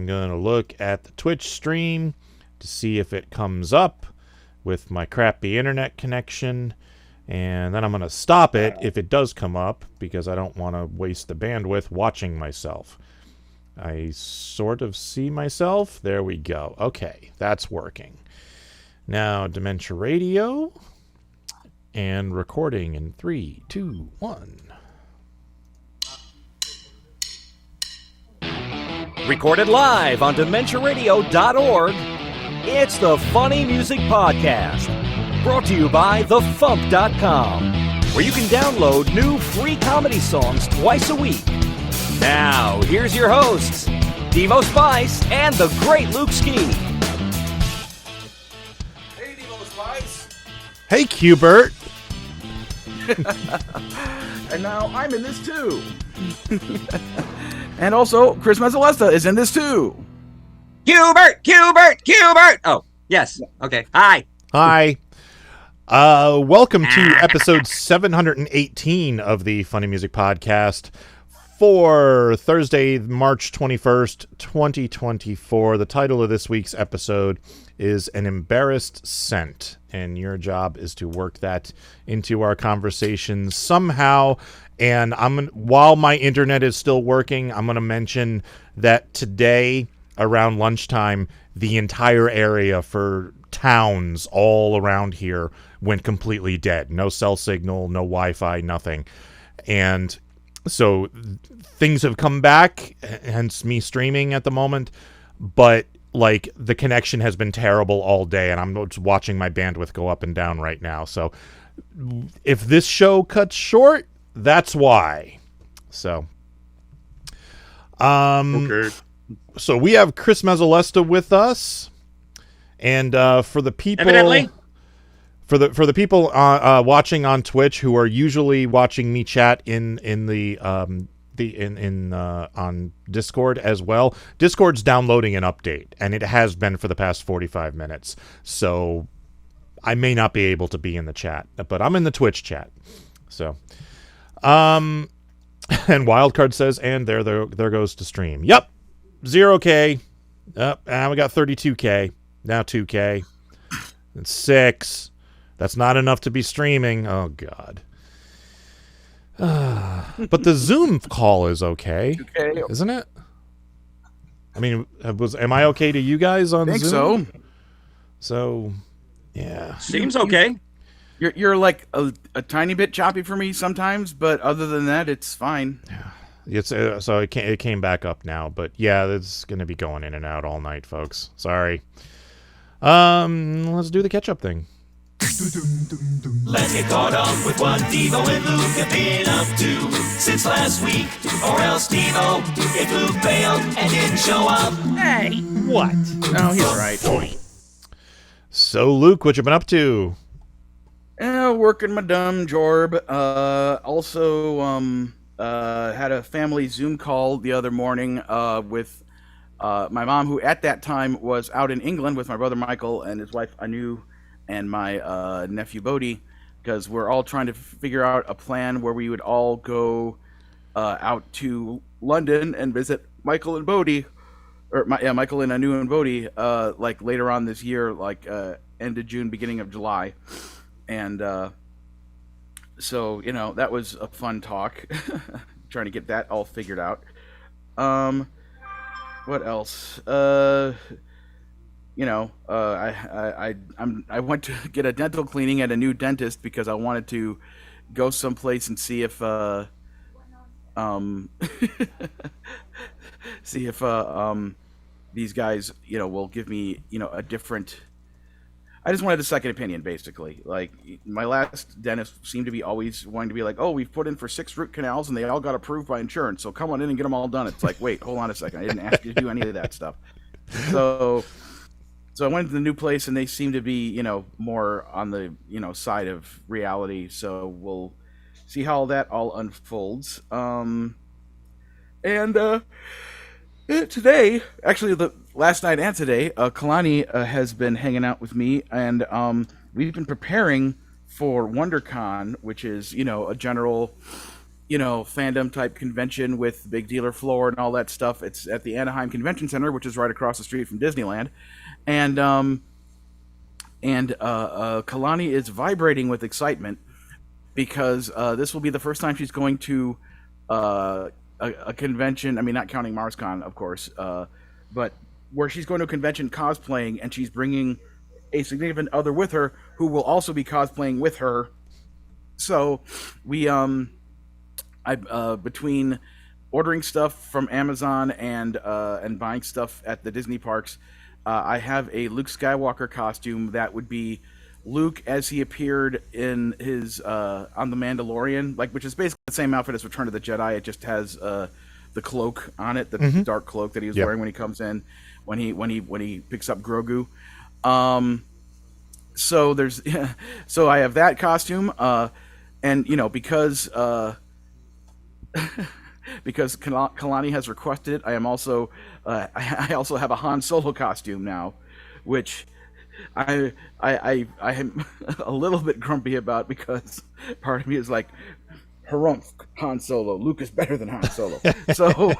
going to look at the Twitch stream to see if it comes up with my crappy internet connection. And then I'm going to stop it if it does come up, because I don't want to waste the bandwidth watching myself. I sort of see myself. There we go. Okay, that's working. Now, Dementia Radio and recording in 3, 2, 1. Recorded live on DementiaRadio.org, it's the Funny Music Podcast, brought to you by FuMP.com, where you can download new free comedy songs twice a week. Now, here's your hosts, Devo Spice and the great Luke Ski. Hey, Devo Spice. Hey, Qbert. And now I'm in this too. And also, Chris Mazzalesta is in this too. Qbert! Oh, yes. Okay. Hi. Welcome to episode 718 of the Funny Music Podcast for Thursday, March 21st, 2024. The title of this week's episode is An Embarrassed Scent, and your job is to work that into our conversation somehow. And while my internet is still working, I'm going to mention that today around lunchtime, the entire area for towns all around here went completely dead. No cell signal, no Wi-Fi, nothing. And so things have come back, hence me streaming at the moment. But like the connection has been terrible all day, and I'm just watching my bandwidth go up and down right now. So if this show cuts short, that's why. So, Okay. So we have Chris Mazzalesta with us, and for the people, Evidently. for the people watching on Twitch who are usually watching me chat on Discord as well. Discord's downloading an update, and it has been for the past 45 minutes. So I may not be able to be in the chat, but I'm in the Twitch chat. So. And Wildcard says, and there goes to stream. Yep, 0K. And we got 32K. Now 2K. And 6. That's not enough to be streaming. Oh God. But the Zoom call is okay, isn't it? I mean, am I okay to you guys on Zoom? I think so. So, yeah. Seems okay. You're like a tiny bit choppy for me sometimes, but other than that, it's fine. It's so it came back up now, but yeah, it's going to be going in and out all night, folks. Sorry. Let's do the catch-up thing. Let's get caught up with what Devo and Luke have been up to since last week. Or else Devo, if Luke bailed and didn't show up. Hey, what? No, he's right. So, Luke, what you been up to? Working my dumb job. Also, had a family Zoom call the other morning with my mom, who at that time was out in England with my brother Michael and his wife Anu and my nephew Bodhi, because we're all trying to figure out a plan where we would all go out to London and visit Michael and Bodhi, Michael and Anu and Bodhi, like later on this year, like end of June, beginning of July. And so, that was a fun talk, trying to get that all figured out. What else? I went to get a dental cleaning at a new dentist because I wanted to go someplace and see if these guys, will give me, a different. I just wanted a second opinion, basically. Like, my last dentist seemed to be always wanting to be like, oh, we've put in for 6 root canals and they all got approved by insurance, so come on in and get them all done. It's like, wait, hold on a second. I didn't ask you to do any of that stuff. So I went to the new place and they seem to be, more on the, side of reality. So we'll see how that all unfolds. Today, actually, last night and today, Kalani has been hanging out with me, and we've been preparing for WonderCon, which is, a general fandom type convention with big dealer floor and all that stuff. It's at the Anaheim Convention Center, which is right across the street from Disneyland, and Kalani is vibrating with excitement because this will be the first time she's going to a convention. I mean, not counting MarsCon, of course, but where she's going to a convention cosplaying, and she's bringing a significant other with her who will also be cosplaying with her. So we between ordering stuff from Amazon and buying stuff at the Disney parks, I have a Luke Skywalker costume that would be Luke as he appeared in his on the Mandalorian, which is basically the same outfit as Return of the Jedi. It just has the cloak on it, the dark cloak that he was wearing when he comes in, when he picks up Grogu. So there's so I have that costume, and because because Kalani has requested it, I am also I also have a Han Solo costume now, which I am a little bit grumpy about because part of me is like, harumph, Han Solo, Luke is better than Han Solo. So,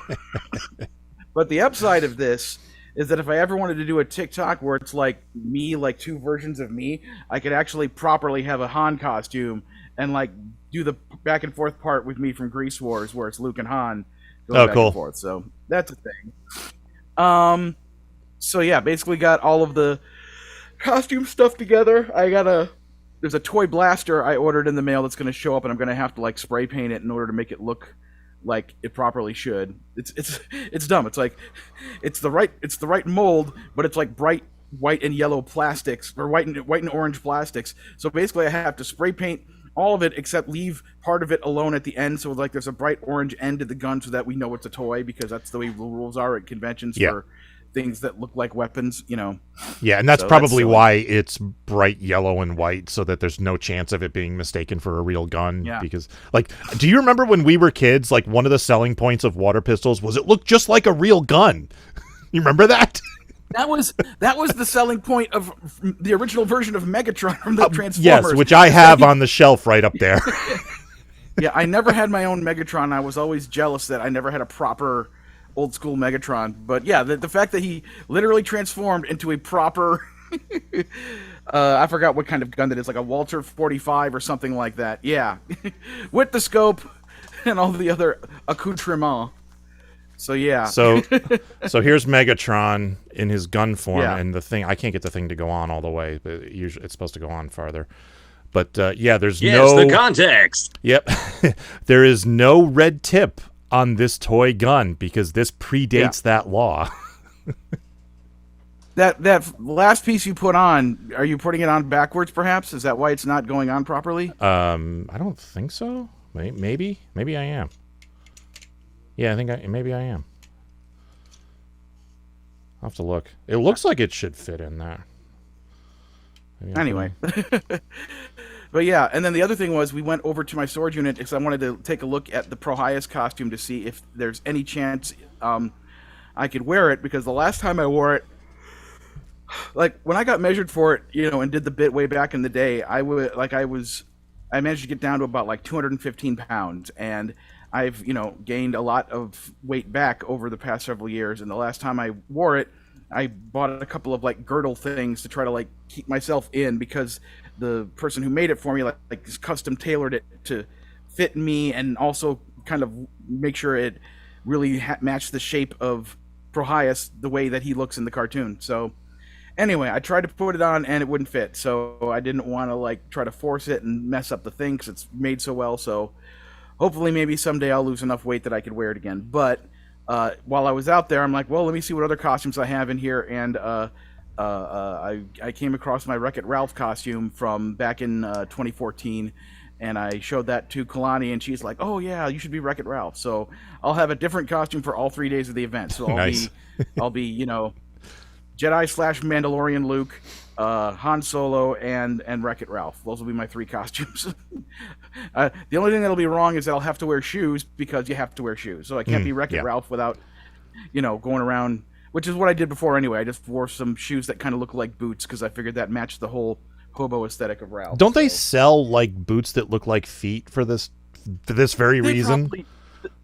but the upside of this is that if I ever wanted to do a TikTok where it's like me, like two versions of me, I could actually properly have a Han costume and like do the back and forth part with me from Grease Wars where it's Luke and Han going back and forth. So that's a thing. So yeah, basically got all of the costume stuff together. There's a toy blaster I ordered in the mail that's going to show up, and I'm going to have to like spray paint it in order to make it look like it properly should. It's dumb. It's like it's the right mold, but it's like bright white and yellow plastics, or white and orange plastics. So basically, I have to spray paint all of it except leave part of it alone at the end. So like there's a bright orange end to the gun so that we know it's a toy, because that's the way the rules are at conventions for things that look like weapons, Yeah, and that's probably why it's bright yellow and white, so that there's no chance of it being mistaken for a real gun. Yeah. Because, do you remember when we were kids, one of the selling points of water pistols was it looked just like a real gun? You remember that? That was the selling point of the original version of Megatron from the Transformers. Yes, which I have on the shelf right up there. Yeah, I never had my own Megatron. I was always jealous that I never had a proper old school Megatron. But yeah, the fact that he literally transformed into a proper I forgot what kind of gun that is, like a Walter 45 or something like that. Yeah. With the scope and all the other accoutrements. So yeah. So here's Megatron in his gun form, and the thing, I can't get the thing to go on all the way, but usually it's supposed to go on farther. But there's the context. Yep. There is no red tip on this toy gun because this predates that law. That last piece you put on, are you putting it on backwards perhaps? Is that why it's not going on properly? I don't think so. Maybe I am. Yeah, I think maybe I am. I'll have to look. It looks like it should fit in there. Anyway. But yeah, and then the other thing was we went over to my storage unit because I wanted to take a look at the Prohias costume to see if there's any chance I could wear it, because the last time I wore it, when I got measured for it, and did the bit way back in the day, I managed to get down to about 215 pounds, and I've, gained a lot of weight back over the past several years. And the last time I wore it, I bought a couple of girdle things to try to keep myself in, because the person who made it for me custom tailored it to fit me and also kind of make sure it really matched the shape of Prohias the way that he looks in the cartoon. So anyway, I tried to put it on and it wouldn't fit. So I didn't want to try to force it and mess up the thing because it's made so well. So hopefully maybe someday I'll lose enough weight that I could wear it again. But while I was out there, I'm like, well, let me see what other costumes I have in here. And I came across my Wreck-It Ralph costume from back in 2014. And I showed that to Kalani, and she's like, oh, yeah, you should be Wreck-It Ralph. So I'll have a different costume for all 3 days of the event. So I'll be Jedi/Mandalorian Luke, Han Solo, and Wreck-It Ralph. Those will be my 3 costumes. The only thing that'll be wrong is that I'll have to wear shoes, because you have to wear shoes. So I can't be Wreck-It Ralph without, going around, which is what I did before anyway. I just wore some shoes that kind of look like boots because I figured that matched the whole hobo aesthetic of Ralph. Don't they sell boots that look like feet for this for this very reason.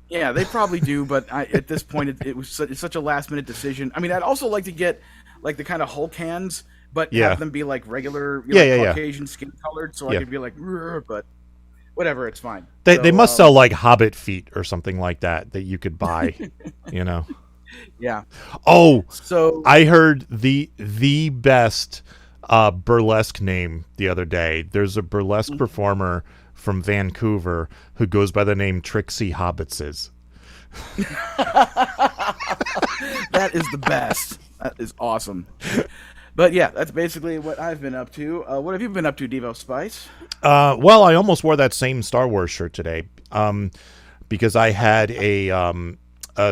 Yeah, they probably do, but at this point, it's such a last minute decision. I mean, I'd also like to get like the kind of Hulk hands, but have them be like regular, Caucasian skin colored, so I could be like, but whatever, it's fine. They must sell like Hobbit feet or something like that you could buy, Yeah. Oh, so I heard the best burlesque name the other day. There's a burlesque performer from Vancouver who goes by the name Trixie Hobbitses. That is the best. That is awesome. But yeah, that's basically what I've been up to. What have you been up to, Devo Spice? Well, I almost wore that same Star Wars shirt today because I had a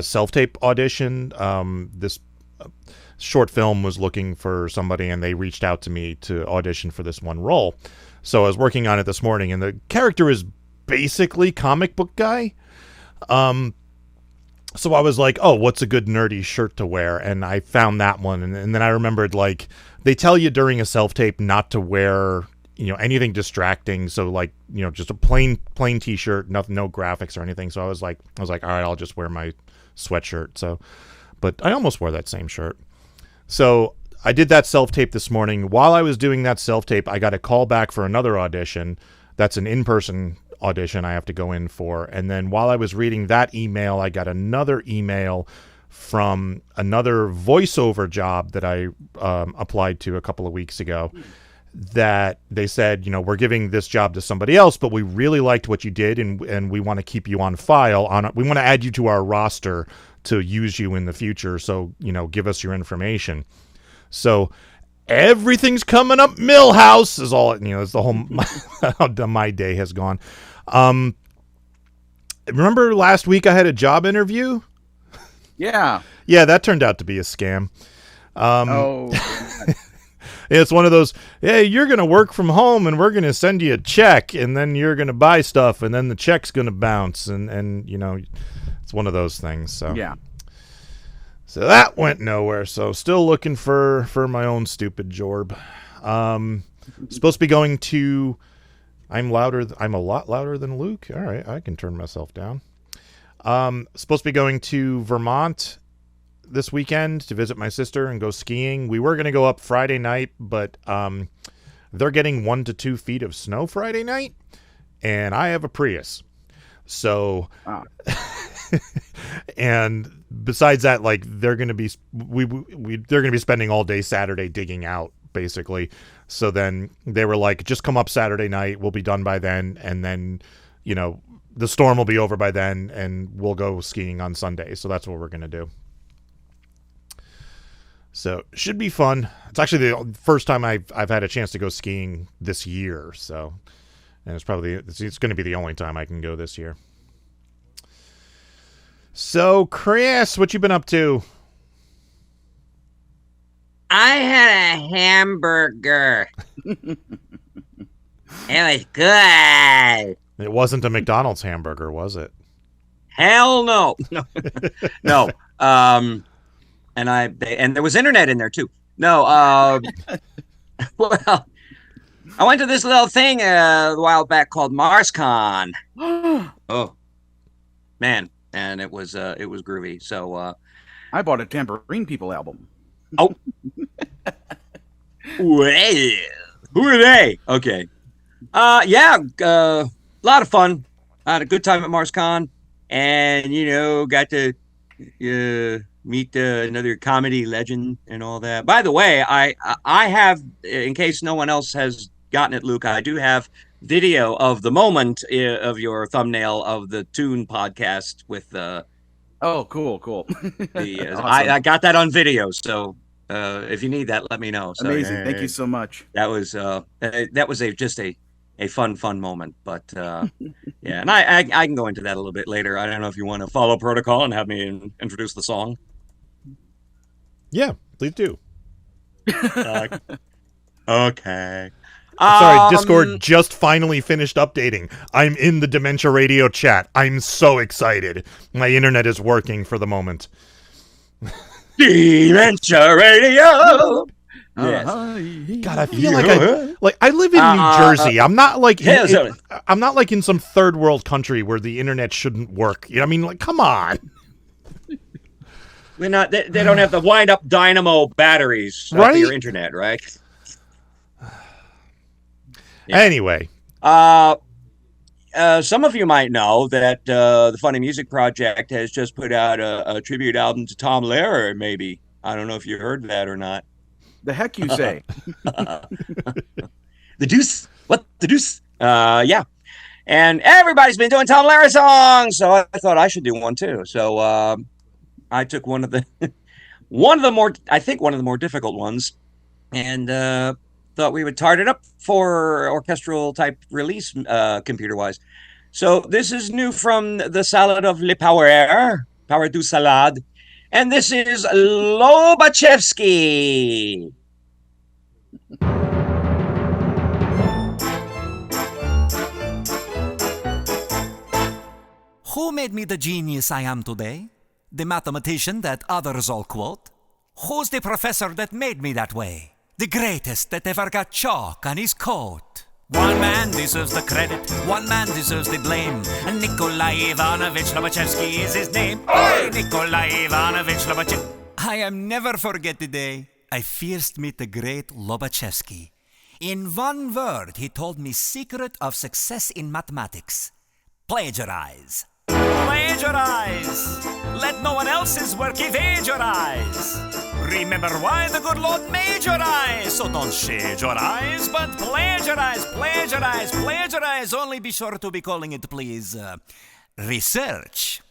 self-tape audition. This short film was looking for somebody, and they reached out to me to audition for this one role. So I was working on it this morning, and the character is basically comic book guy. So I was like, oh, what's a good nerdy shirt to wear? And I found that one. And then I remembered, like, they tell you during a self-tape not to wear, anything distracting. So, like, just a plain T-shirt, no graphics or anything. So I was like, all right, I'll just wear my sweatshirt. So, but I almost wore that same shirt. So I did that self-tape this morning. While I was doing that self-tape, I got a call back for another audition. That's an in-person audition I have to go in for. And then while I was reading that email, I got another email from another voiceover job that I applied to a couple of weeks ago, that they said, we're giving this job to somebody else, but we really liked what you did, and we want to keep you on file. We want to add you to our roster to use you in the future. So, give us your information. So everything's coming up Millhouse is all, is the whole, how my day has gone. Remember last week I had a job interview? Yeah. Yeah, that turned out to be a scam. It's one of those, hey, you're going to work from home and we're going to send you a check and then you're going to buy stuff and then the check's going to bounce. And it's one of those things. So yeah. So that went nowhere. So still looking for my own stupid jorb. Supposed to be going to, I'm a lot louder than Luke. All right, I can turn myself down. Supposed to be going to Vermont this weekend to visit my sister and go skiing. We were going to go up Friday night, but they're getting 1 to 2 feet of snow Friday night, and I have a Prius. So, and besides that, like they're going to be they're going to be spending all day Saturday digging out, basically. So then they were like, just come up Saturday night. We'll be done by then, and then the storm will be over by then, and we'll go skiing on Sunday. So that's what we're going to do. So should be fun. It's actually the first time I've had a chance to go skiing this year. So, and it's going to be the only time I can go this year. So Chris, what you been up to? I had a hamburger. It was good. It wasn't a McDonald's hamburger, was it? Hell no. No. And there was internet in there too. No, well, I went to this little thing a while back called MarsCon. Oh, man, and it was groovy. So I bought a Tambourine People album. Oh, well, who are they? Okay, yeah, a lot of fun. I had a good time at MarsCon, and got to meet another comedy legend and all that. By the way, I have, in case no one else has gotten it, Luke, I do have video of the moment of your thumbnail of the Tune podcast with oh, cool. Awesome. I got that on video, so if you need that, let me know. So, amazing. Thank you so much. That was just a fun moment, but yeah, and I can go into that a little bit later. I don't know if you want to follow protocol and have me introduce the song. Yeah, please do. Okay. Sorry, Discord just finally finished updating. I'm in the Dementia Radio chat. I'm so excited. My internet is working for the moment. Dementia Radio. Yes. God, I feel like I live in New Jersey. I'm not like I'm not like in some third world country where the internet shouldn't work. You know what I mean? Like, come on. We're not. They don't have the wind-up dynamo batteries for your internet, right? Yeah. Anyway, some of you might know that the Funny Music Project has just put out a tribute album to Tom Lehrer. Maybe I don't know if you heard that or not. The heck you say? The deuce? What the deuce? Yeah. And everybody's been doing Tom Lehrer songs, so I thought I should do one too. So I took one of the more difficult ones, and thought we would tart it up for orchestral type release, computer wise. So this is new from the Salad of Le Power du Salade, and this is Lovachevsky. Who made me the genius I am today? The mathematician that others all quote? Who's the professor that made me that way? The greatest that ever got chalk on his coat. One man deserves the credit, one man deserves the blame, and Nikolai Ivanovich Lovachevsky is his name. Hey, Nikolai Ivanovich Lovachevsky. I am never forget the day I first meet the great Lovachevsky. In one word, he told me secret of success in mathematics. Plagiarize. Plagiarize! Let no one else's work evade your eyes. Remember why the good Lord made your eyes. So don't shade your eyes, but plagiarize, plagiarize, plagiarize. Only be sure to be calling it, please, research.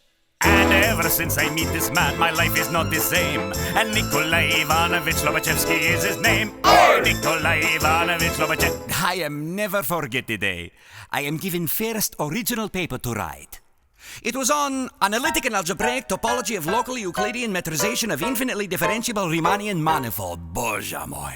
And ever since I meet this man, my life is not the same. And Nikolai Ivanovich Lovachevsky is his name. Oh, Nikolai Ivanovich Lovachevsky. I am never forget the day I am given first original paper to write. It was on analytic and algebraic topology of local Euclidean metrization of infinitely differentiable Riemannian manifold. Boże mój.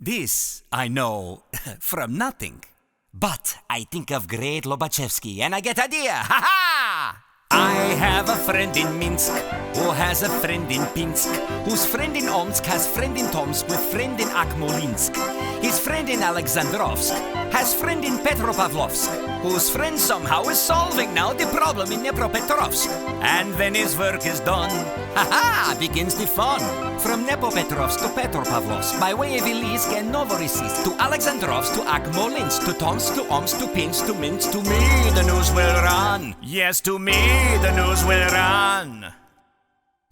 This I know from nothing. But I think of great Lovachevsky and I get idea. Ha ha! I have a friend in Minsk who has a friend in Pinsk, whose friend in Omsk has friend in Tomsk with friend in Akmolinsk. His friend in Alexandrovsk has friend in Petropavlovsk, whose friend somehow is solving now the problem in Dnepropetrovsk. And when his work is done, ha-ha, begins the fun. From Dnepropetrovsk to Petropavlovsk, by way of Ilysk and Novorossiysk, to Alexandrovsk, to Akmolinsk, to Tomsk, to Omsk, to Pinsk, to Minsk, to me the news will run. Yes, to me the news will run.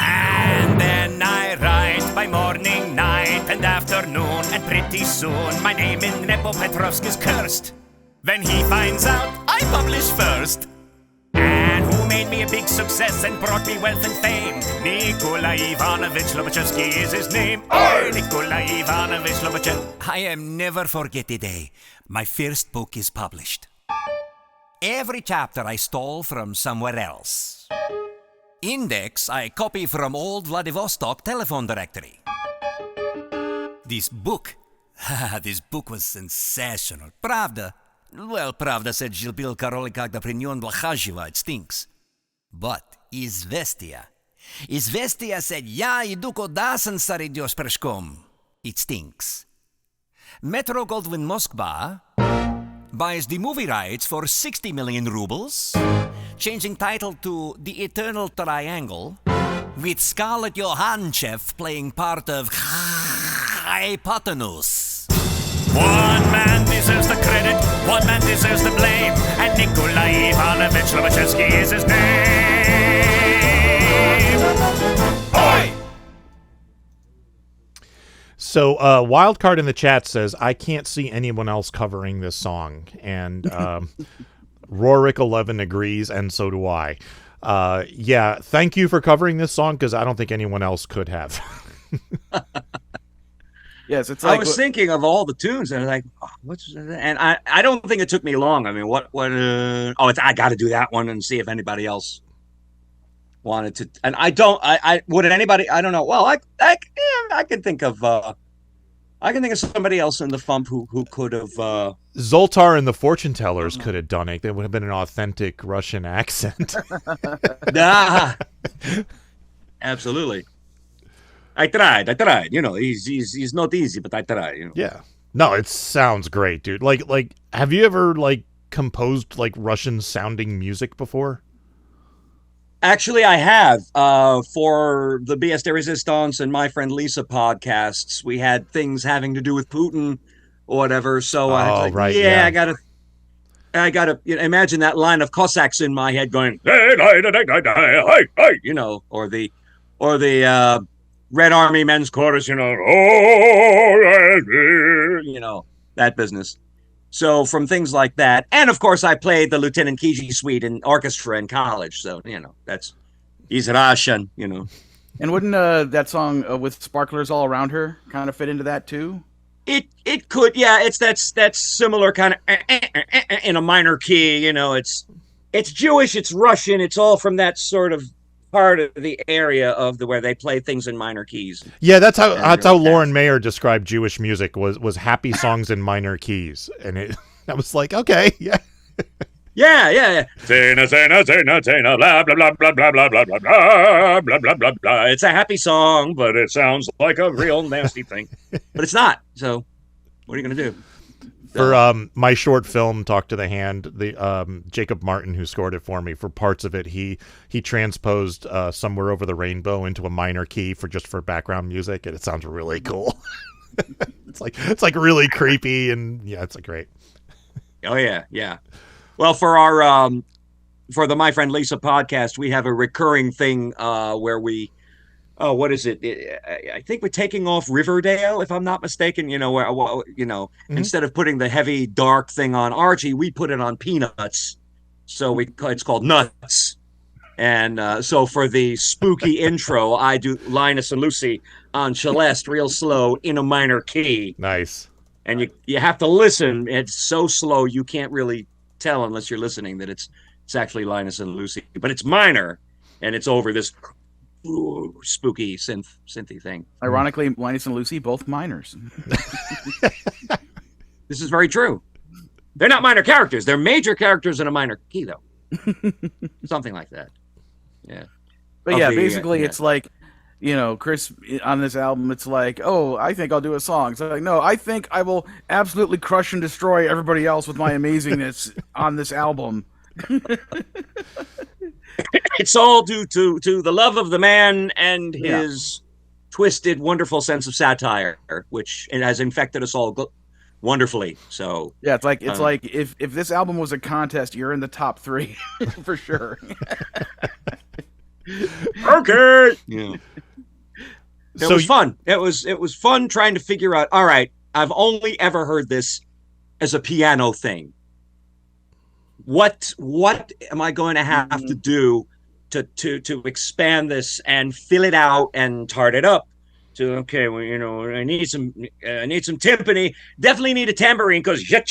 And then I write by morning, night, and afternoon, and pretty soon my name in Dnepropetrovsk is cursed. When he finds out, I publish first. And who made me a big success and brought me wealth and fame? Nikolai Ivanovich Lovachevsky is his name. Oh, Nikolai Ivanovich Lovachevsky. I am never forget the day my first book is published. Every chapter I stole from somewhere else. Index I copy from old Vladivostok telephone directory. This book was sensational. Pravda? Well, Pravda said Zilbil Karoli Kagda Prinyon Blachazhiva, it stinks. But Izvestia said, Ja, iduko dasan saridios preshkom. It stinks. Metro Goldwyn Moskva buys the movie rights for 60 million rubles, changing title to The Eternal Triangle, with Scarlett Johansson playing part of Hypotenuse. One man deserves the credit, one man deserves the blame, and Nikolai Ivanovich Lovachevsky is his name. Oi! So, Wildcard in the chat says, I can't see anyone else covering this song. And Rorik11 agrees, and so do I. Yeah, thank you for covering this song, because I don't think anyone else could have. Yes, it's like... I was thinking of all the tunes, and I was like, oh, what's that? And I don't think it took me long. I mean, I got to do that one and see if anybody else wanted to. And I don't know. Well, I can think of somebody else in the FuMP who could have. Zoltar and the Fortune Tellers could have done it. There would have been an authentic Russian accent. Absolutely. I tried. You know, he's not easy, but I tried. You know. Yeah. No, it sounds great, dude. Like, have you ever like composed like Russian sounding music before? Actually, I have. For the BS de Resistance and My Friend Lisa podcasts, we had things having to do with Putin or whatever. So I was like, right, yeah, yeah. I gotta imagine that line of Cossacks in my head going, you know, or the Red Army men's chorus, you know, that business. So from things like that, and of course I played the Lieutenant Kiji suite in orchestra in college. So he's Russian, you know. And wouldn't that song with sparklers all around her kind of fit into that too? It could, yeah. That's similar kind of in a minor key. You know, it's Jewish, it's Russian, it's all from that sort of part of the area of where they play things in minor keys. Yeah, that's how Lauren Mayer described Jewish music was happy songs in minor keys, and I was like, okay, yeah. Yeah. Zena, blah, blah, blah, blah, blah, blah, blah, blah, blah, blah, blah, blah, blah. It's a happy song, but it sounds like a real nasty thing. But it's not. So what are you going to do? For my short film, Talk to the Hand, the Jacob Martin, who scored it for me, for parts of it, he transposed Somewhere Over the Rainbow into a minor key for background music, and it sounds really cool. It's like really creepy, and yeah, it's like great. Oh yeah. Well, for our for the My Friend Lisa podcast, we have a recurring thing where we, what is it? I think we're taking off Riverdale, if I'm not mistaken. You know, instead of putting the heavy dark thing on Archie, we put it on Peanuts. So it's called Nuts. And so for the spooky intro, I do Linus and Lucy on Celeste, real slow in a minor key. Nice. And you have to listen. It's so slow you can't really tell unless you're listening that it's actually Linus and Lucy, but it's minor and it's over this spooky synthy thing. Ironically, Linus and Lucy both minors. This is very true. They're not minor characters. They're major characters in a minor key, though. Something like that. Yeah. But yeah, basically it's like, Chris on this album, it's like, oh, I think I'll do a song. So like, no, I think I will absolutely crush and destroy everybody else with my amazingness on this album. It's all due to the love of the man and his twisted, wonderful sense of satire, which has infected us all wonderfully. So yeah, it's like if this album was a contest, you're in the top 3 for sure. Okay. Yeah. It was fun. It was fun trying to figure out, all right, I've only ever heard this as a piano thing. What am I going to have to do to expand this and fill it out and tart it up? To okay, well, I need some timpani. Definitely need a tambourine because that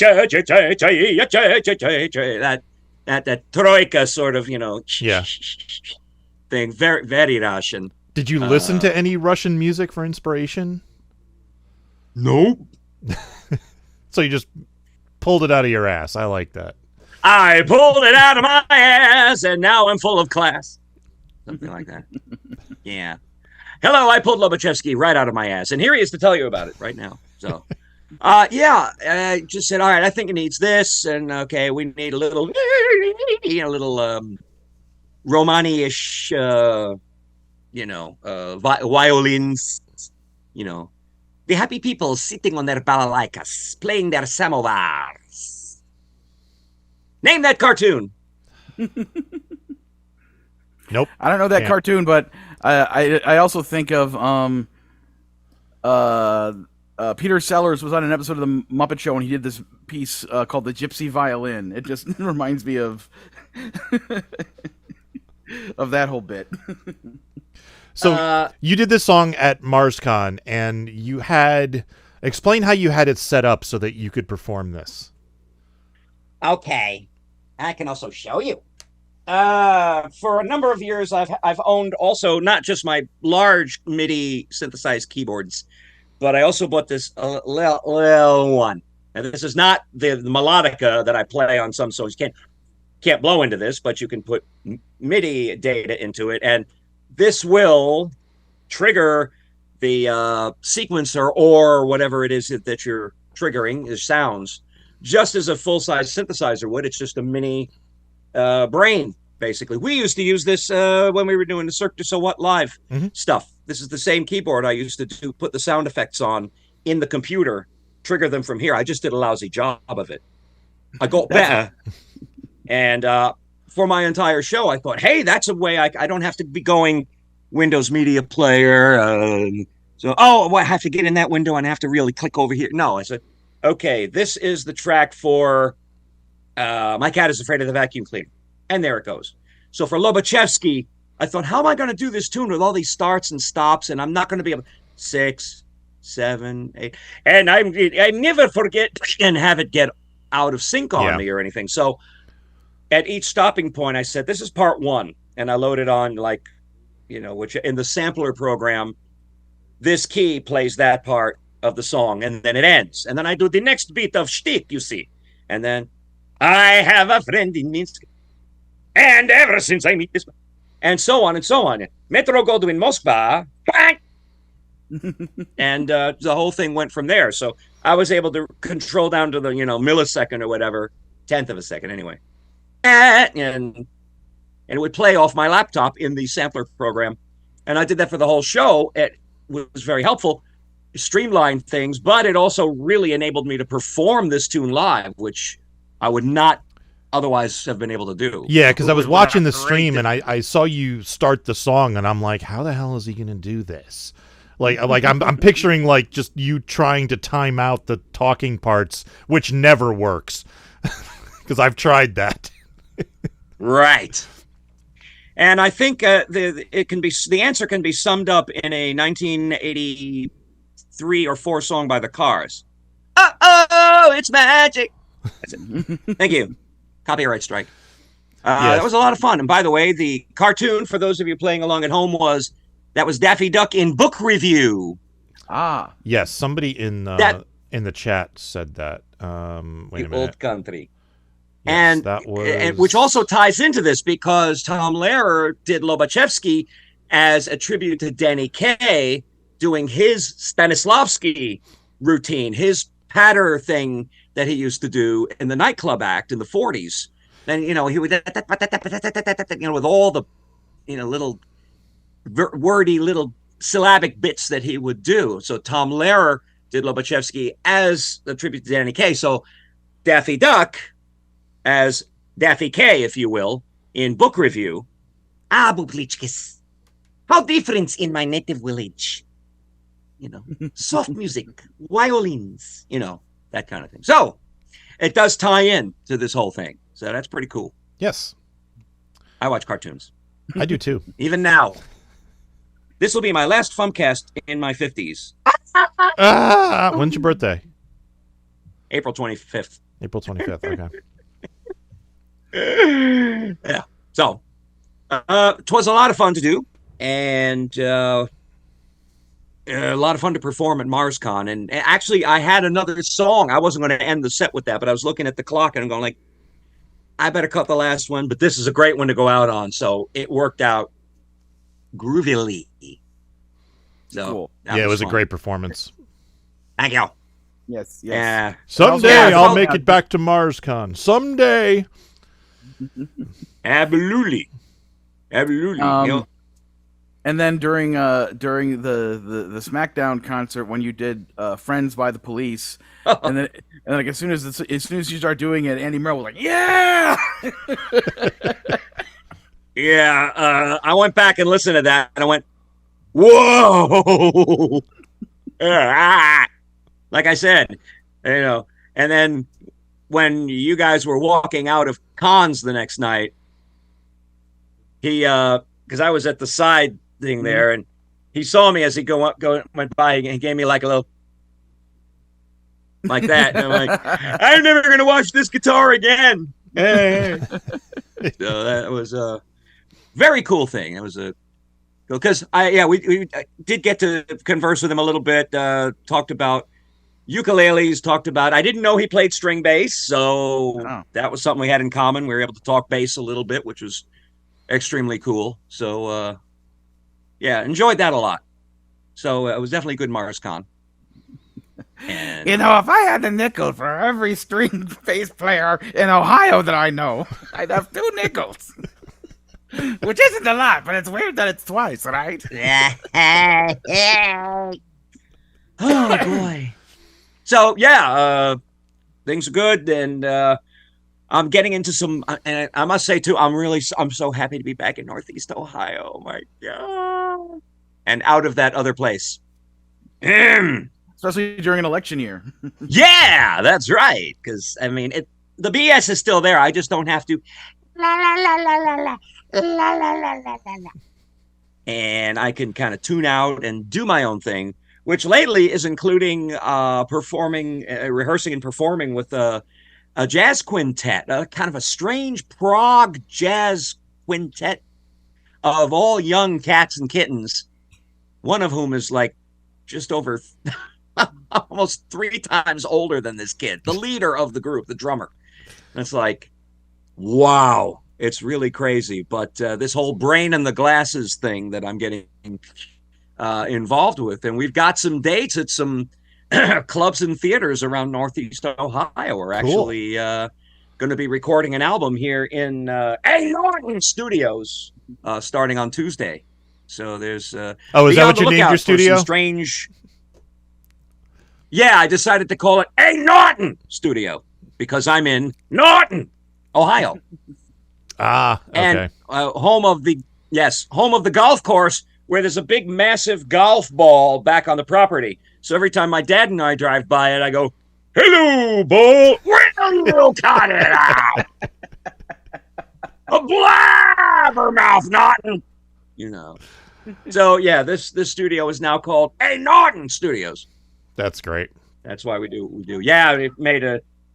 troika sort of thing. Very very Russian. Did you listen to any Russian music for inspiration? Nope. So you just pulled it out of your ass. I like that. I pulled it out of my ass, and now I'm full of class. Something like that. Yeah. Hello, I pulled Lovachevsky right out of my ass, and here he is to tell you about it right now. So, I just said, all right, I think it needs this, and okay, we need a little Romani-ish, violins, the happy people sitting on their balalaikas, playing their samovars. Name that cartoon. Nope. I don't know that cartoon, but I also think of Peter Sellers was on an episode of the Muppet Show and he did this piece called The Gypsy Violin. It just reminds me of of that whole bit. So you did this song at MarsCon, and you explain how you had it set up so that you could perform this. Okay, I can also show you. For a number of years, I've owned also not just my large MIDI synthesized keyboards, but I also bought this little one. And this is not the melodica that I play on some songs. You can't blow into this, but you can put MIDI data into it, and this will trigger the sequencer or whatever it is that you're triggering is sounds, just as a full-size synthesizer would. It's just a mini brain, basically. We used to use this when we were doing the Cirque du So What live stuff. This is the same keyboard I used to put the sound effects on in the computer, trigger them from here. I just did a lousy job of it. I got better. And for my entire show, I thought, hey, that's a way I don't have to be going Windows Media Player. I have to get in that window and I have to really click over here. No, I said, okay, this is the track for My Cat is Afraid of the Vacuum Cleaner. And there it goes. So for Lovachevsky, I thought, how am I going to do this tune with all these starts and stops? And I'm not going to be able 6, 7, 8. And I never forget and have it get out of sync on me or anything. So at each stopping point, I said, this is part 1. And I loaded on which in the sampler program, this key plays that part of the song, and then it ends. And then I do the next beat of shtick, you see. And then, I have a friend in Minsk, and ever since I meet this, and so on and so on. Metro Goldwyn Moskva, and the whole thing went from there. So I was able to control down to the, millisecond or whatever, 10th of a second anyway. And it would play off my laptop in the sampler program. And I did that for the whole show. It was very helpful, streamlined things, but it also really enabled me to perform this tune live, which I would not otherwise have been able to do. Yeah, because I was watching the stream and I saw you start the song, and I'm like, how the hell is he going to do this? Like I'm picturing like just you trying to time out the talking parts, which never works because I've tried that. Right. And I think the answer can be summed up in a 1983 or 4 song by the Cars. Oh, it's magic. That's it. Thank you. Copyright strike. Yes. That was a lot of fun. And by the way, the cartoon, for those of you playing along at home, was Daffy Duck in book review. Ah. Yes, somebody in the chat said that. Wait a minute. Old country. Yes, and that was... and which also ties into this because Tom Lehrer did Lovachevsky as a tribute to Danny Kaye doing his Stanislavski routine, his patter thing that he used to do in the nightclub act in the 40s. And, he would, with all the, little wordy little syllabic bits that he would do. So Tom Lehrer did Lovachevsky as a tribute to Danny Kaye. So Daffy Duck as Daffy Kaye, if you will, in book review. Bublichkis. How different in my native village. Soft music, violins, that kind of thing. So it does tie in to this whole thing. So that's pretty cool. Yes. I watch cartoons. I do too. Even now. This will be my last FuMPCast in my 50s. When's your birthday? April 25th. April 25th, okay. Yeah. So, it was a lot of fun to do, and a lot of fun to perform at MarsCon. And actually, I had another song. I wasn't going to end the set with that, but I was looking at the clock and I'm going like, I better cut the last one, but this is a great one to go out on. So it worked out groovily. So cool. Yeah, it was fun. a great performance. Thank you. Yes. Yeah. Someday I'll make it back to MarsCon. Someday. Absolutely. And then during the SmackDown concert when you did "Friends" by the Police, and then like as soon as you start doing it, Andy Merrill was like, "Yeah." Yeah. I went back and listened to that, and I went, "Whoa!" Like I said, and then when you guys were walking out of cons the next night, he because I was at the side thing there, and he saw me as he went by, and he gave me like a little like that, and I'm like, I'm never gonna watch this guitar again. So that was a very cool thing. It was because we did get to converse with him a little bit, talked about ukuleles, I didn't know he played string bass, so that was something we had in common. We were able to talk bass a little bit, which was extremely cool. So enjoyed that a lot. So it was definitely good MarsCon. And You know, if I had a nickel for every string bass player in Ohio that I know, I'd have 2 nickels. Which isn't a lot, but it's weird that it's twice, right? oh boy. So yeah, things are good, and I'm getting into some. And I must say too, I'm so happy to be back in Northeast Ohio. Oh my God, and out of that other place. Especially during an election year. Yeah, that's right. Because I mean, the BS is still there. I just don't have to. La la la la la la la la la la la. And I can kind of tune out and do my own thing, which lately is including performing, rehearsing and performing with a jazz quintet, kind of a strange prog jazz quintet of all young cats and kittens, one of whom is like just over almost 3 times older than this kid, the leader of the group, the drummer. And it's like, wow, it's really crazy. But this whole brain and the glasses thing that I'm getting involved with, and we've got some dates at some clubs and theaters around Northeast Ohio. We're actually going to be recording an album here in A. Norton Studios starting on Tuesday. So there's is that what you named your studio? Strange. Yeah, I decided to call it A. Norton Studio because I'm in Norton, Ohio. Okay. And home of the golf course where there's a big, massive golf ball back on the property. So every time my dad and I drive by it, I go, "Hello, ball. Will you cut it out? A blabbermouth, Norton." You know. So yeah, this studio is now called A. Norton Studios. That's great. That's why we do what we do. Yeah, we made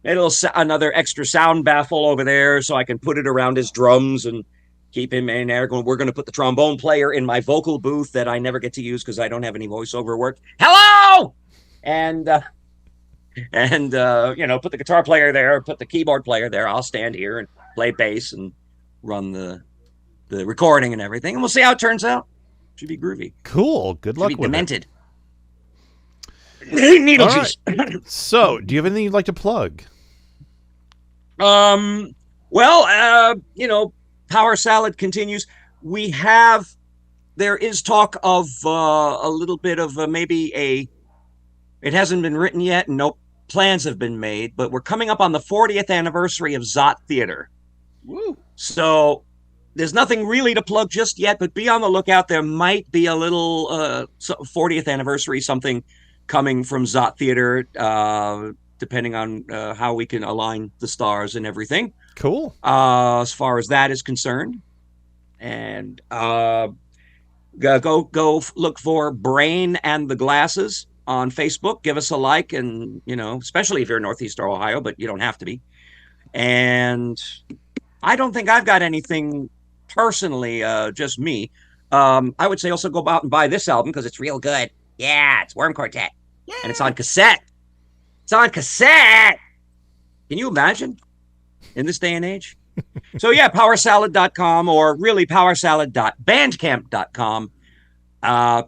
another extra sound baffle over there so I can put it around his drums and keep him in there. We're going to put the trombone player in my vocal booth that I never get to use because I don't have any voiceover work. Hello! And put the guitar player there, put the keyboard player there. I'll stand here and play bass and run the recording and everything. And we'll see how it turns out. Should be groovy. Cool. Good luck with demented. it. Needle juice. So, do you have anything you'd like to plug? Power Salad continues. There is talk of a little bit of it hasn't been written yet, and no plans have been made, but we're coming up on the 40th anniversary of Zot Theater. Woo. So there's nothing really to plug just yet, but be on the lookout. There might be a little 40th anniversary something coming from Zot Theater, depending on how we can align the stars and everything. Cool. As far as that is concerned. And go look for Brain and the Glasses on Facebook. Give us a like, and, especially if you're in Northeast Ohio, but you don't have to be. And I don't think I've got anything personally, just me. I would say also go out and buy this album because it's real good. Yeah, it's Worm Quartet. Yeah. And it's on cassette. It's on cassette. Can you imagine in this day and age? So yeah, powersalad.com or really powersalad.bandcamp.com.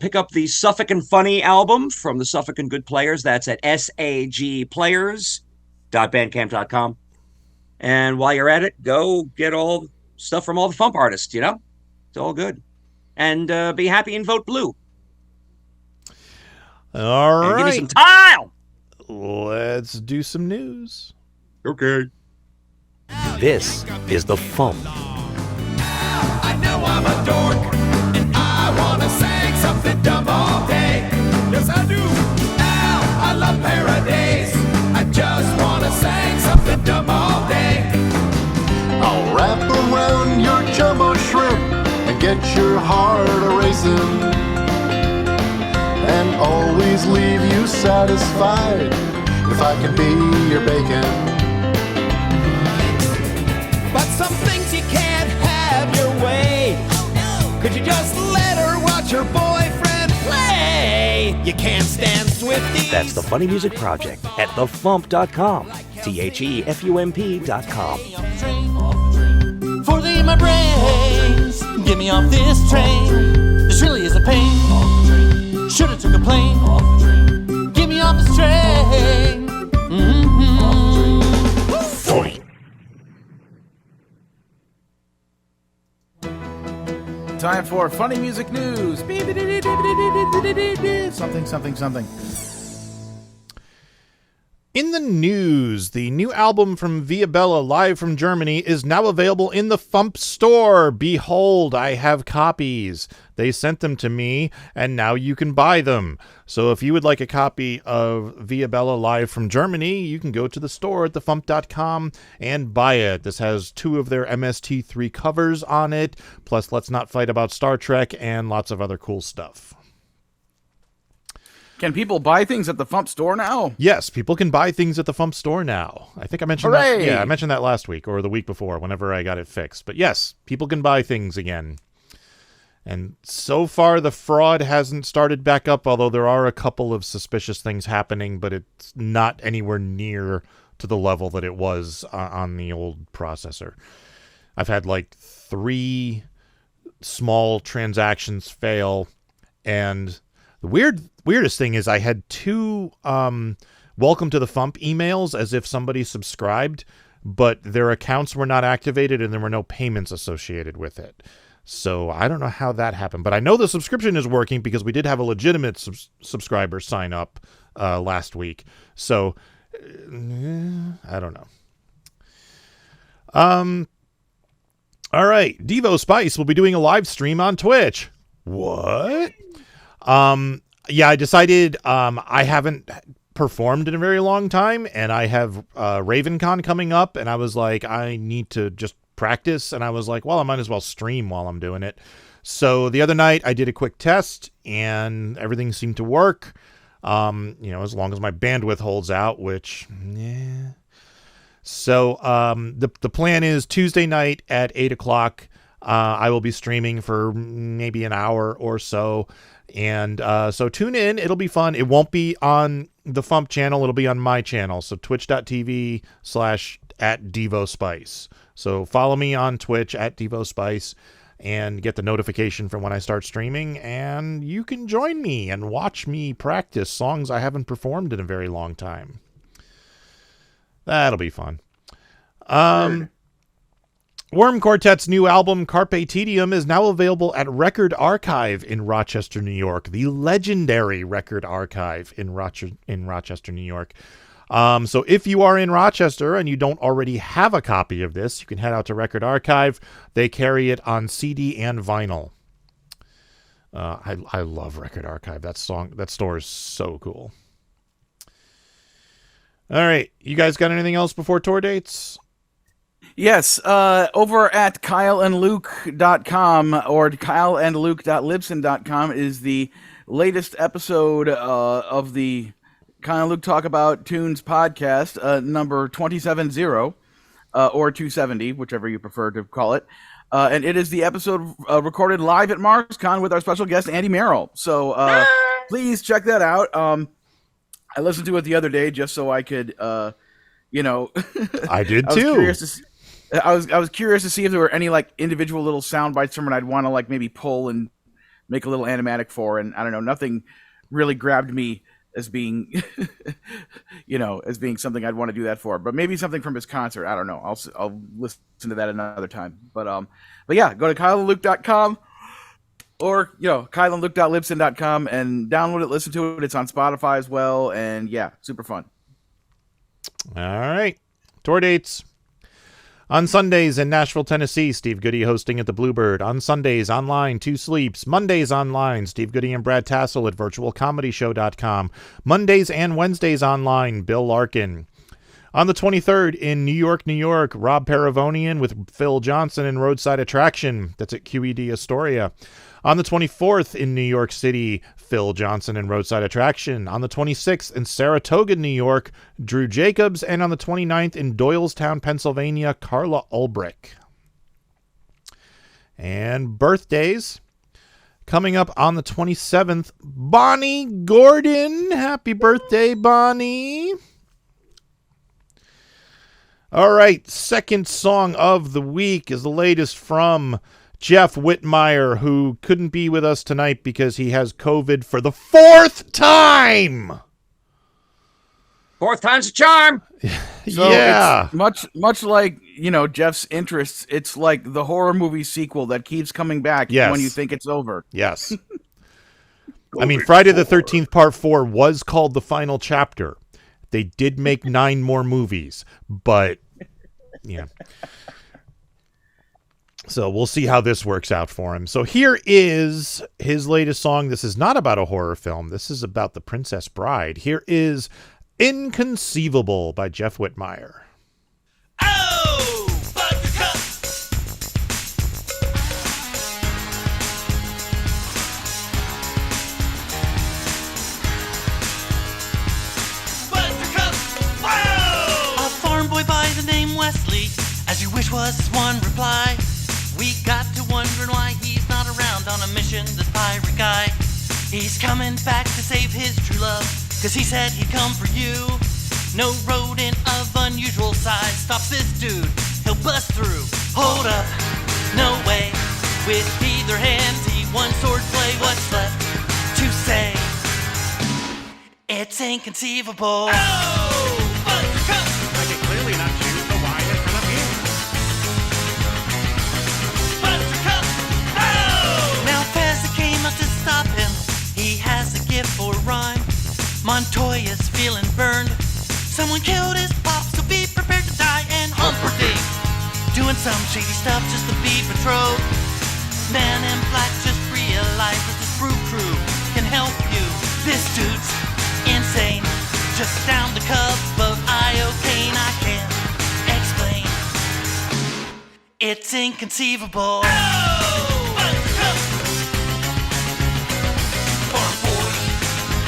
Pick up the Suffolk and Funny album from the Suffolk and Good Players. That's at sagplayers.bandcamp.com. And while you're at it, go get all stuff from all the FuMP artists, It's all good. And be happy and vote blue. All right. Give me some tile. Let's do some news. Okay. This is the FuMP. I know I'm a dork, and I wanna sing something dumb all day. Yes, I do. Ow, I love Paradise. I just wanna sing something dumb all day. I'll wrap around your jumbo shrimp and get your heart a-racing, and always leave you satisfied if I can be your bacon. But some things you can't have your way. Could you just let her watch her boyfriend play? You can't stand Swifties. That's the Funny Music Project at thefump.com. THEFUMP.com. For the my brains, get me off this train. This really is a pain. Should've took a plane off the train. Get me off this train. Time for funny music news. Something. In the news, the new album from Via Bella, live from Germany, is now available in the FuMP store. Behold, I have copies. They sent them to me, and now you can buy them. So if you would like a copy of Via Bella live from Germany, you can go to the store at thefump.com and buy it. This has 2 of their MST3 covers on it, plus Let's Not Fight About Star Trek, and lots of other cool stuff. Can people buy things at the FuMP store now? Yes, people can buy things at the FuMP store now. I think I mentioned Hooray! that. Yeah, I mentioned that last week or the week before, whenever I got it fixed. But yes, people can buy things again. And so far, the fraud hasn't started back up, although there are a couple of suspicious things happening, but it's not anywhere near to the level that it was on the old processor. I've had like 3 small transactions fail, and the weirdest thing is I had 2 welcome to the FuMP emails as if somebody subscribed, but their accounts were not activated and there were no payments associated with it. So I don't know how that happened, but I know the subscription is working because we did have a legitimate subscriber sign up last week. So I don't know. All right. Devo Spice will be doing a live stream on Twitch. What? Yeah, I decided I haven't performed in a very long time, and I have RavenCon coming up, and I was like, I need to just practice, and I was like, well, I might as well stream while I'm doing it. So the other night I did a quick test, and everything seemed to work, as long as my bandwidth holds out, which, yeah. So the plan is Tuesday night at 8 o'clock, I will be streaming for maybe an hour or so. And so tune in. It'll be fun. It won't be on the FuMP channel. It'll be on my channel. So twitch.tv/@DevoSpice. So follow me on Twitch @DevoSpice and get the notification from when I start streaming. And you can join me and watch me practice songs I haven't performed in a very long time. That'll be fun. Worm Quartet's new album, Carpe Tedium, is now available at Record Archive in Rochester, New York, the legendary Record Archive in Rochester, New York. So if you are in Rochester and you don't already have a copy of this, you can head out to Record Archive. They carry it on CD and vinyl. I love Record Archive. That store is so cool. All right. You guys got anything else before tour dates? Yes, over at kyleandluke.com or kyleandluke.libsyn.com is the latest episode of the Kyle and Luke Talk About Tunes podcast, number 270, or 270, whichever you prefer to call it. And it is the episode recorded live at MarsCon with our special guest, Andy Merrill. So please check that out. I listened to it the other day just so I could, I did too. I was curious to see if there were any like individual little sound bites from it I'd want to like maybe pull and make a little animatic for, and I don't know, nothing really grabbed me as being as being something I'd want to do that for, but maybe something from his concert. I don't know. I'll listen to that another time. But yeah, go to kyleandluke.com or kyleandluke.libsyn.com and download it, listen to it. It's on Spotify as well, and yeah, super fun. All right, tour dates. On Sundays in Nashville, Tennessee, Steve Goody hosting at the Bluebird. On Sundays, online, 2 Sleeps. Mondays, online, Steve Goody and Brad Tassel at virtualcomedyshow.com. Mondays and Wednesdays, online, Bill Larkin. On the 23rd in New York, Rob Paravonian with Phil Johnson and Roadside Attraction. That's at QED Astoria. On the 24th in New York City, Phil Johnson and Roadside Attraction. On the 26th in Saratoga, New York, Drew Jacobs. And on the 29th in Doylestown, Pennsylvania, Carla Ulbrich. And birthdays. Coming up on the 27th, Bonnie Gordon. Happy birthday, Bonnie. All right, second song of the week is the latest from Jeff Whitmire, who couldn't be with us tonight because he has COVID for the 4th time. 4th time's a charm. So Yeah. it's much like, Jeff's interests. It's like the horror movie sequel that keeps coming back Yes. when you think it's over. Yes. I mean, Friday the 13th Part 4 was called The Final Chapter. They did make 9 more movies, but yeah. So we'll see how this works out for him. So here is his latest song. This is not about a horror film. This is about The Princess Bride. Here is Inconceivable by Jeff Whitmire. Oh, Buttercup! Buttercup! Wow! A farm boy by the name Wesley, as you wish was his one reply. We got to wondering why he's not around on a mission, this pirate guy. He's coming back to save his true love, 'cause he said he'd come for you. No rodent of unusual size stops this dude, he'll bust through. Hold up, no way. With either hand he one sword play. What's left to say? It's inconceivable. Oh, Buttercup! I can clearly not choose the wine in front of you. Buttercup! Oh! Now Fezzik came up to stop him. He has a gift for rhyme. Montoya's feeling burned. Someone killed his pop, so be prepared to die. And Humperdinck doing some shady stuff just to be betrothed. Man in Black just realized that this brew crew can help you. This dude's insane. Just down the cup of iocane. I can't explain. It's inconceivable. Oh, Buttercup! Farm boy,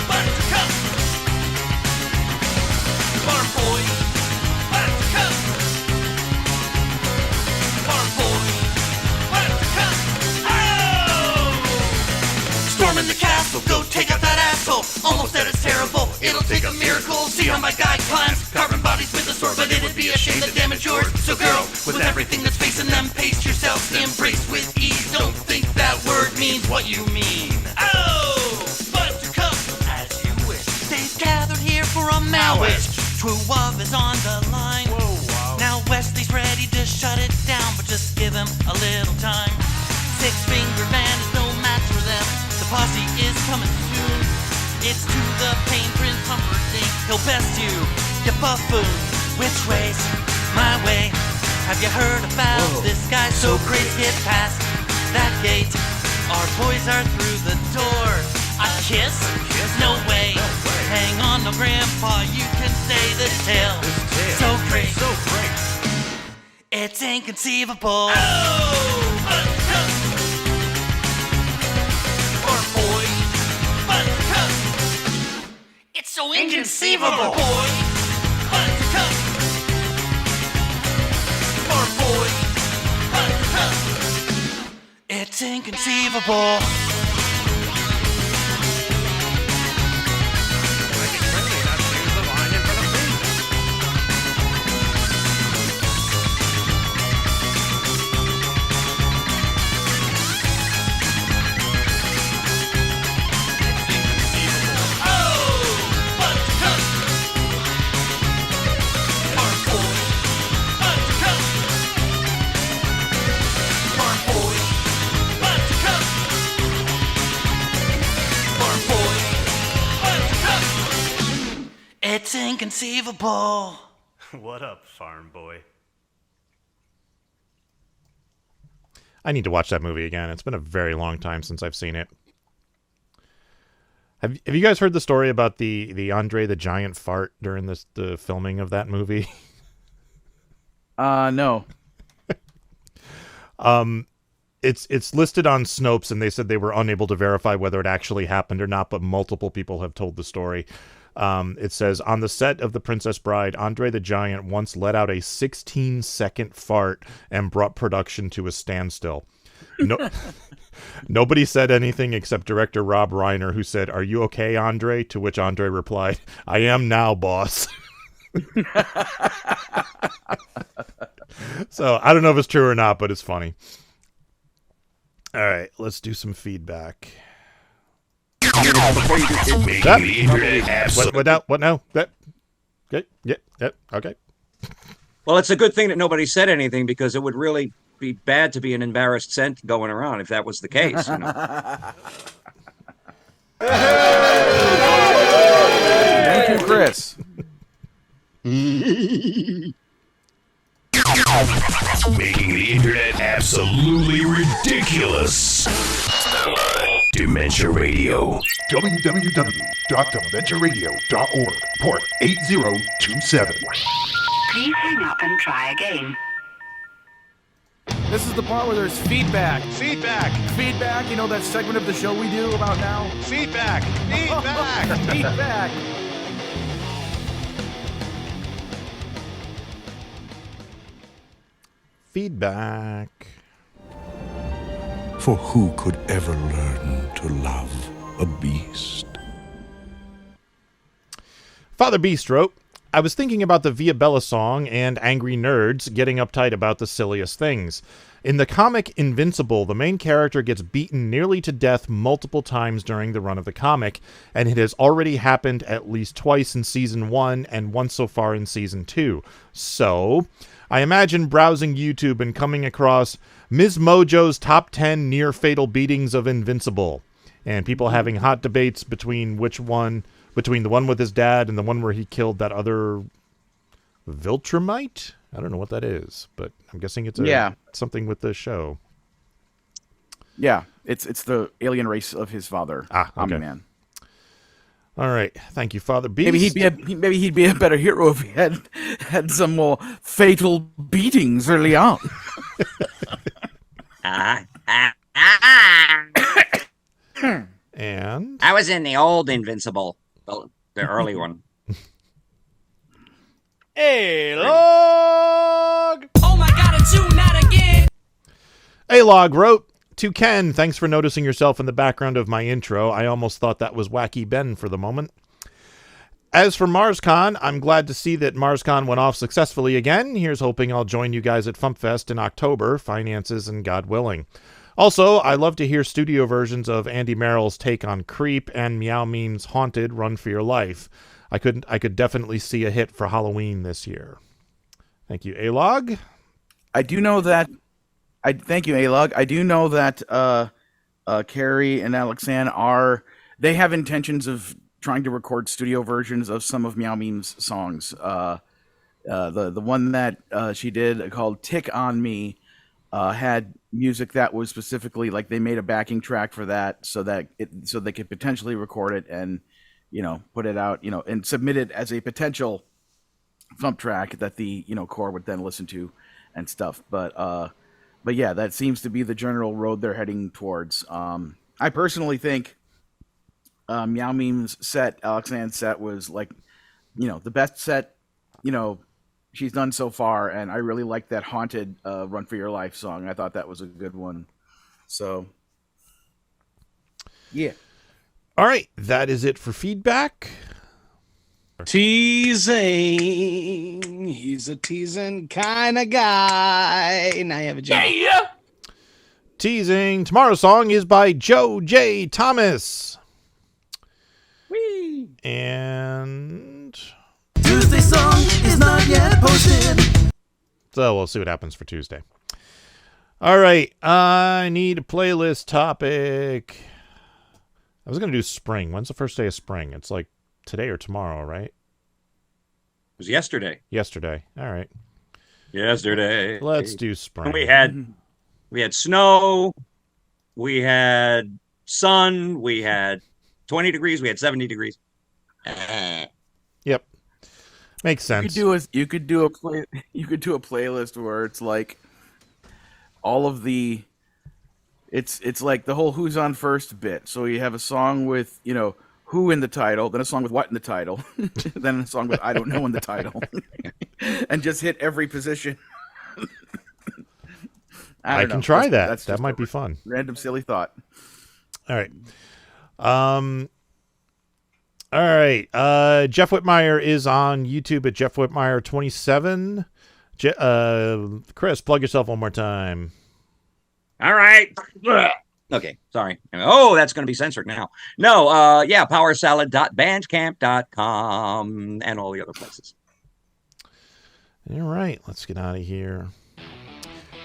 Buttercup! Farm boy, Buttercup! Farm boy, Buttercup! Oh! Storming the castle, go take out that asshole. Almost dead, it's terrible. It'll take a miracle. See how my guy climbs, carving bodies with a sword, but it'd be a shame to damage yours. So girl, with everything that's facing them, pace yourself, embrace with ease. Don't think that word means what you mean. Oh, Buttercup! As you wish. They've gathered here for a marriage. True love is on the line. Now Wesley's ready to shut it down, but just give him a little time. Six-finger man is no match for them. The posse is coming soon. It's to the pain Prince Humperdinck. He'll best you, you buffoon. Which way's my way? Have you heard about this guy so crazy? Get past that gate. Our boys are through the door. A kiss? No way. Hang on, no grandpa, you can say this tale. So great. It's inconceivable. Oh, Buttercup! Farm boy, Buttercup! It's so inconceivable. Farm boy, Buttercup! Farm boy, Buttercup! It's inconceivable. I can clearly not choose the wine in front of me. Oh, Buttercup! Farm boy, Buttercup! Farm boy, Buttercup! Farm boy, Buttercup! It's inconceivable. What up, farm boy? I need to watch that movie again. It's been a very long time since I've seen it. Have you guys heard the story about the Andre the Giant fart during the filming of that movie? No. It's listed on Snopes, and they said they were unable to verify whether it actually happened or not, but multiple people have told the story. It says, on the set of The Princess Bride, Andre the Giant once let out a 16-second fart and brought production to a standstill. No, nobody said anything except director Rob Reiner, who said, "Are you okay, Andre?" To which Andre replied, "I am now, boss." So I don't know if it's true or not, but it's funny. All right, let's do some feedback. Before you do, Making the internet absolute. What now? That. Okay. Yeah. Okay. well, it's a good thing that nobody said anything because it would really be bad to be an embarrassed scent going around if that was the case. You know? Thank you, Chris. Making the internet absolutely ridiculous. Dementia Radio. www.dementiaradio.org. Port 8027. Please hang up and try again. This is the part where there's feedback. Feedback. Feedback, you know that segment of the show we do about now? Feedback. Feedback. Feedback. Feedback. For who could ever learn to love a beast? Father Beast wrote, I was thinking about the Via Bella song and angry nerds getting uptight about the silliest things. In the comic Invincible, the main character gets beaten nearly to death multiple times during the run of the comic, and it has already happened at least twice in Season 1 and once so far in Season 2. So, I imagine browsing YouTube and coming across Ms. Mojo's top 10 near-fatal beatings of Invincible, and people having hot debates between the one with his dad and the one where he killed that other Viltrumite? I don't know what that is, but I'm guessing it's something with the show. Yeah, it's the alien race of his father, okay. Omni-Man. All right, thank you, Father Beast. Maybe he'd be a better hero if he had some more fatal beatings early on. And I was in the old Invincible, the early one. Hey, log! Oh my god, it's you, not again! A-Log wrote, to Ken, thanks for noticing yourself in the background of my intro. I almost thought that was Wacky Ben for the moment. As for MarsCon, I'm glad to see that MarsCon went off successfully again. Here's hoping I'll join you guys at FuMPFest in October, finances and God willing. Also, I love to hear studio versions of Andy Merrill's take on Creep and Meow Meme's Haunted Run for Your Life. I could definitely see a hit for Halloween this year. Thank you, A-Log. I do know that. Thank you, A-Log. I do know that Carrie and Alexanne they have intentions of trying to record studio versions of some of Meow Meme's songs. The one that she did called "Tick on Me" had music that was specifically like they made a backing track for that, so they could potentially record it and put it out, and submit it as a potential FuMP track that the core would then listen to and stuff. But yeah, that seems to be the general road they're heading towards. I personally think Meow Meme's set, Alexanne's set, was like, the best set, she's done so far, and I really like that Haunted Run for Your Life song. I thought that was a good one. So, yeah. All right, that is it for feedback. Teasing. He's a teasing kind of guy. And I have a job. Yeah. Teasing. Tomorrow's song is by Joe J. Thomas. Whee! And Tuesday song is not yet posted. so we'll see what happens for Tuesday. All right, I need a playlist topic. I was going to do spring. When's the first day of spring? It's like today or tomorrow, right? It was yesterday. Yesterday. All right. Yesterday. Let's do spring. We had snow. We had sun. We had 20 degrees. We had 70 degrees. Yep. Makes sense. You could do a playlist where it's like all of the it's like the whole who's on first bit. So you have a song with, who in the title, then a song with what in the title, then a song with I don't know in the title. And just hit every position. I can try that. That might be fun. Random silly thought. All right. All right. Jeff Whitmire is on YouTube at Jeff Whitmire 27. Chris, plug yourself one more time. All right. Okay, sorry. Oh, that's going to be censored now. No, powersalad.bandcamp.com and all the other places. All right, let's get out of here.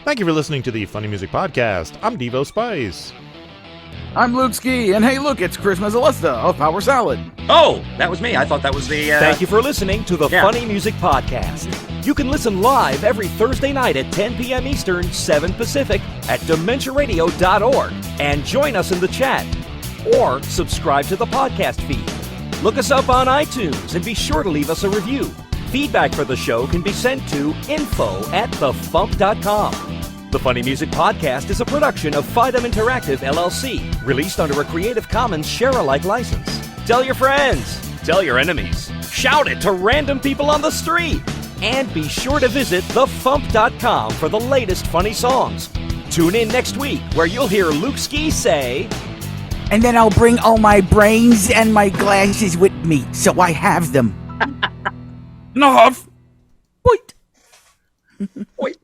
Thank you for listening to the Funny Music Podcast. I'm Devo Spice. I'm Lutzky, and hey, look, it's Chris Mazzalesta of Power Salad. Oh, that was me. I thought that was the... Thank you for listening to the Funny Music Podcast. You can listen live every Thursday night at 10 p.m. Eastern, 7 Pacific at DementiaRadio.org and join us in the chat. Or subscribe to the podcast feed. Look us up on iTunes and be sure to leave us a review. Feedback for the show can be sent to info@thefump.com. The Funny Music Podcast is a production of Fidem Interactive, LLC, released under a Creative Commons share-alike license. Tell your friends, tell your enemies, shout it to random people on the street, and be sure to visit thefump.com for the latest funny songs. Tune in next week where you'll hear Luke Ski say, and then I'll bring all my brains and my glasses with me, so I have them. Enough! Wait.